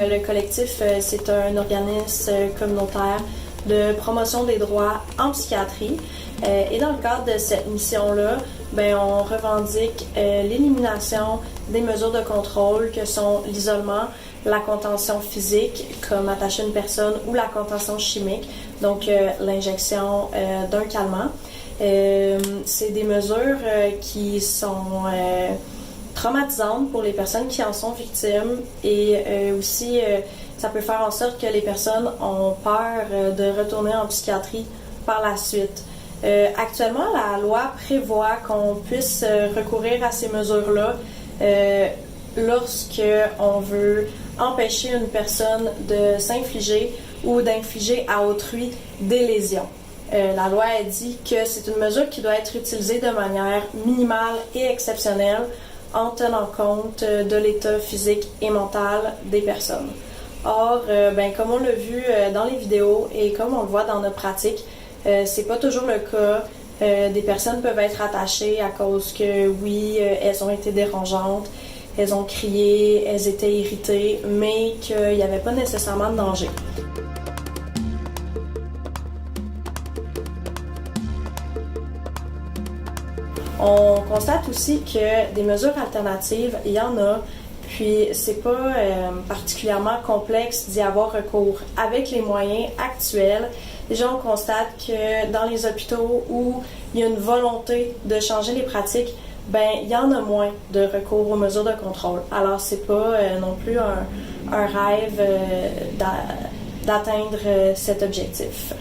Le collectif, c'est un organisme communautaire de promotion des droits en psychiatrie. Et dans le cadre de cette mission-là, on revendique l'élimination des mesures de contrôle que sont l'isolement, la contention physique, comme attacher une personne, ou la contention chimique, donc l'injection d'un calmant. C'est des mesures qui sont traumatisantes pour les personnes qui en sont victimes et aussi ça peut faire en sorte que les personnes ont peur de retourner en psychiatrie par la suite. Actuellement, la loi prévoit qu'on puisse recourir à ces mesures-là lorsque on veut empêcher une personne de s'infliger ou d'infliger à autrui des lésions. La loi a dit que c'est une mesure qui doit être utilisée de manière minimale et exceptionnelle en tenant compte de l'état physique et mental des personnes. Or, comme on l'a vu dans les vidéos et comme on le voit dans notre pratique, c'est pas toujours le cas. Des personnes peuvent être attachées à cause que, oui, elles ont été dérangeantes, elles ont crié, elles étaient irritées, mais qu'il n'y avait pas nécessairement de danger. On constate aussi que des mesures alternatives, il y en a, puis c'est pas particulièrement complexe d'y avoir recours. Avec les moyens actuels, déjà on constate que dans les hôpitaux où il y a une volonté de changer les pratiques, il y en a moins de recours aux mesures de contrôle. Alors c'est pas non plus un rêve d'atteindre cet objectif.